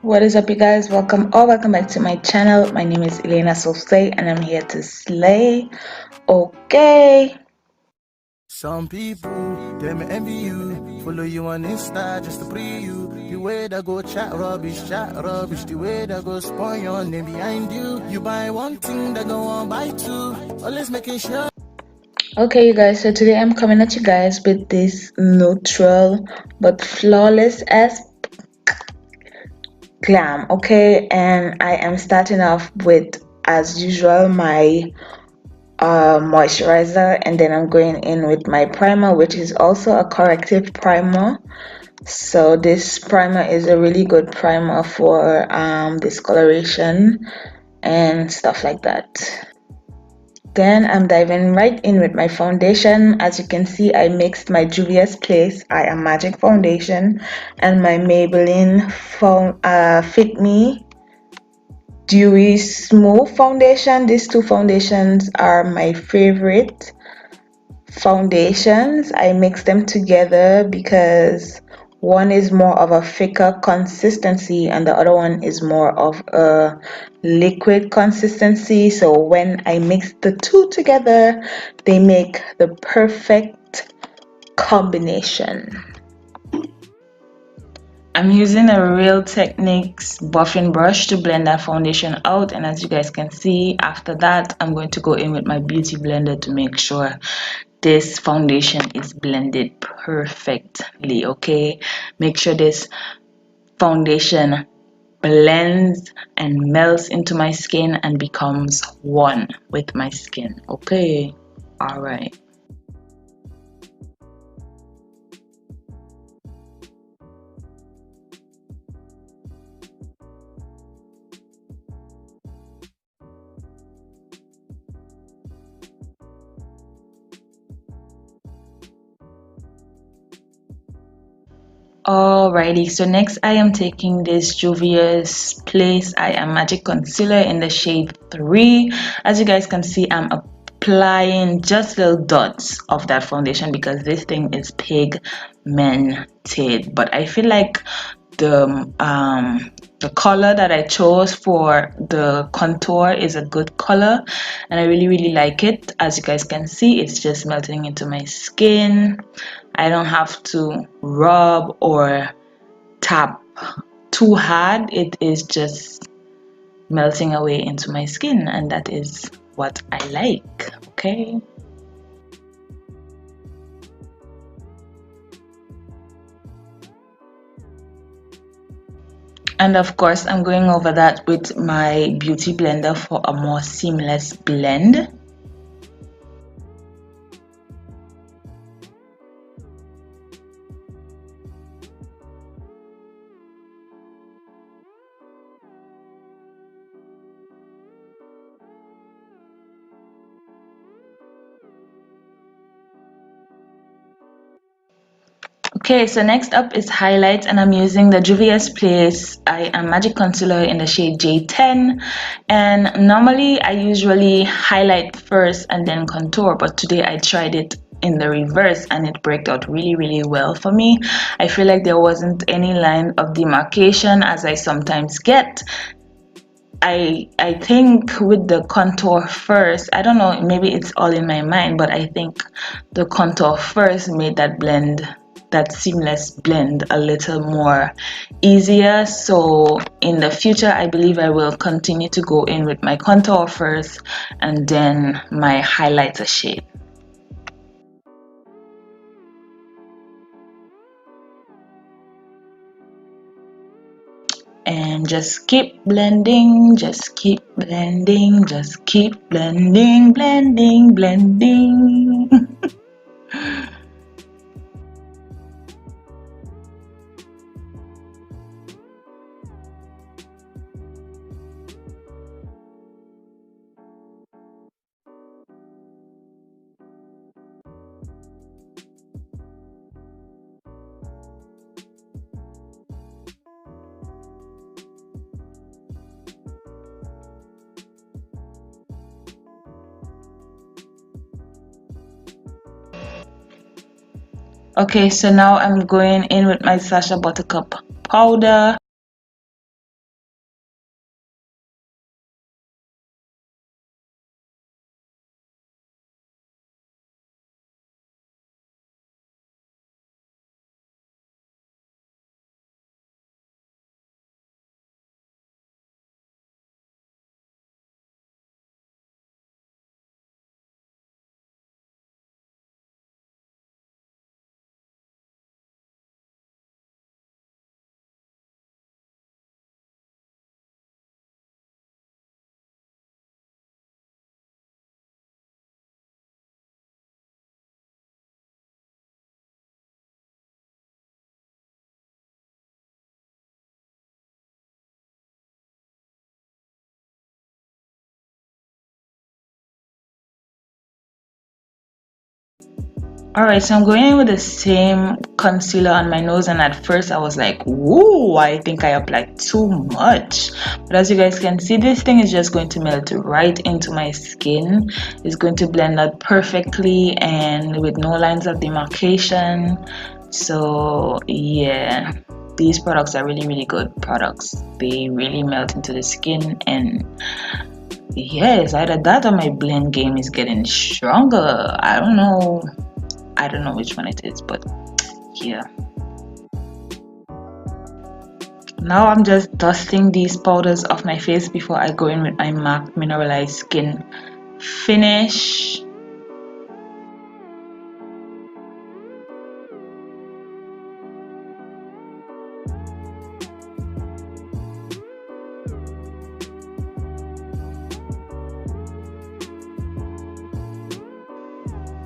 What is up, you guys? Welcome back to my channel. My name is elainassosseyt and I'm here to slay. Okay. Some people, they may envy you, follow you on Insta just to pre you. The way that go chat rubbish, the way that go spoil your name behind you. You buy one thing, that go on buy two, always making sure. Okay, you guys, so today I'm coming at you guys with this neutral but flawless as glam. Okay, and I am starting off with, as usual, my moisturizer, and then I'm going in with my primer, which is also a corrective primer. So this primer is a really good primer for discoloration and stuff like that. Then I'm diving right in with my foundation. As you can see, I mixed my Juvia's Place I Am Magic foundation and my Maybelline Fit Me Dewy Smooth foundation. These two foundations are my favorite foundations. I mix them together because one is more of a thicker consistency and the other one is more of a liquid consistency. So when I mix the two together, they make the perfect combination. I'm using a Real Techniques buffing brush to blend that foundation out, and as you guys can see, after that I'm going to go in with my beauty blender to make sure this foundation is blended perfectly. Okay, make sure this foundation blends and melts into my skin and becomes one with my skin. Okay, all right. Alrighty, so next I am taking this Juvia's Place I Am Magic Concealer in the shade 3. As you guys can see, I'm applying just little dots of that foundation because this thing is pigmented. But I feel like the color that I chose for the contour is a good color and I really like it. As you guys can see, it's just melting into my skin. I don't have to rub or tap too hard. It is just melting away into my skin, and that is what I like. Okay. And of course, I'm going over that with my beauty blender for a more seamless blend. Okay, so next up is highlights, and I'm using the Juvia's Place I Am Magic Concealer in the shade J10. And normally I usually highlight first and then contour, but today I tried it in the reverse and it worked out really well for me. I feel like there wasn't any line of demarcation as I sometimes get. I think with the contour first, I don't know, maybe it's all in my mind, but I think the contour first made that blend, that seamless blend, a little more easier. So in the future, I believe I will continue to go in with my contour first and then my highlighter shade. And just keep blending, just keep blending, just keep blending, blending. Okay, so now I'm going in with my Sacha Buttercup powder. Alright, so I'm going in with the same concealer on my nose, and at first I was like, whoa, I think I applied too much. But as you guys can see, this thing is just going to melt right into my skin. It's going to blend out perfectly and with no lines of demarcation. So yeah, these products are really good products. They really melt into the skin, and yes, either that or my blend game is getting stronger. I don't know which one it is, but yeah. Now I'm just dusting these powders off my face before I go in with my MAC Mineralized Skin Finish.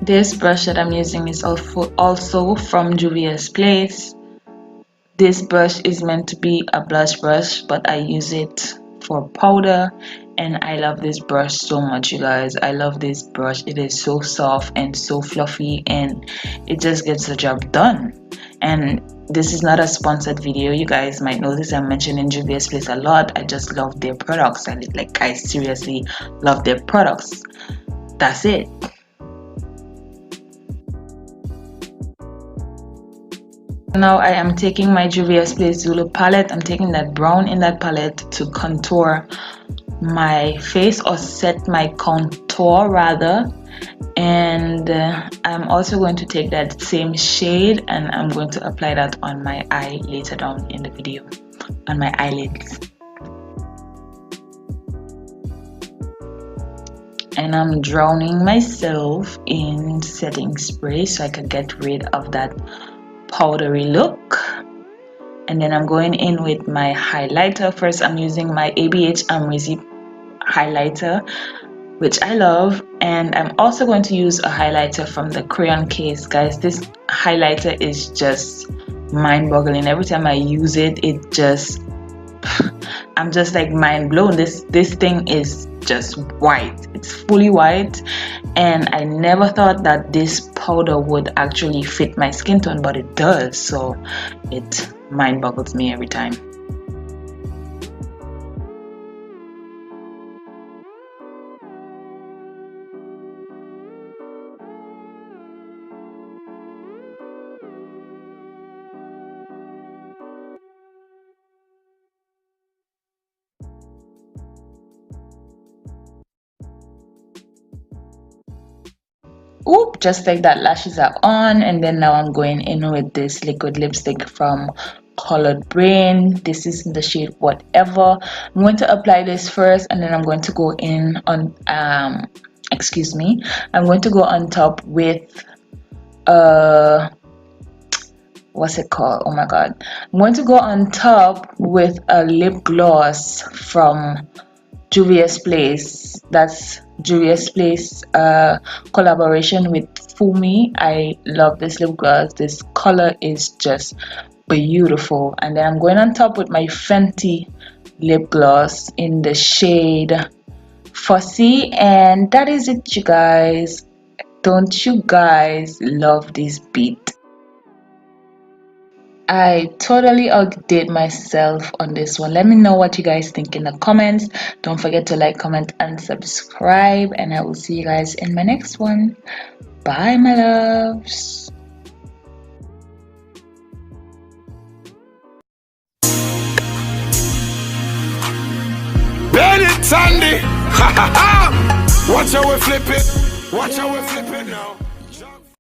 This brush that I'm using is also from Juvia's Place. This brush is meant to be a blush brush, but I use it for powder, and I love this brush so much, you guys. I love this brush. It is so soft and so fluffy, and it just gets the job done. And this is not a sponsored video. You guys might notice I'm mentioning Juvia's Place a lot. I just love their products. I seriously love their products. That's it. Now I am taking my Juvia's Place Zulu palette. I'm taking that brown in that palette to contour my face, or set my contour rather. And I'm also going to take that same shade and I'm going to apply that on my eye later down in the video, on my eyelids. And I'm drowning myself in setting spray so I can get rid of that powdery look. And then I'm going in with my highlighter. First I'm using my ABH Amrezy highlighter, which I love, and I'm also going to use a highlighter from the Crayon Case. Guys, this highlighter is just mind-boggling. Every time I use it, I'm just like mind blown. This thing is just white. It's fully white, and I never thought that this powder would actually fit my skin tone, but it does. So it mind boggles me every time. Oop, just like that, lashes are on. And then now I'm going in with this liquid lipstick from Colored Brain. This is in the shade Whatever. I'm going to apply this first, and then I'm going to go in on I'm going to go on top with what's it called? Oh my god. I'm going to go on top with a lip gloss from Juvia's Place. That's Juvia's Place collaboration with Fumi. I love this lip gloss. This color is just beautiful. And then I'm going on top with my Fenty lip gloss in the shade Fussy, and that is it, you guys. Don't you guys love this beat? I totally outdid myself on this one. Let me know what you guys think in the comments. Don't forget to like, comment, and subscribe. And I will see you guys in my next one. Bye, my loves. BADDIE, Sandy. Ha ha ha. Watch how we flip it. Watch how we flip it now.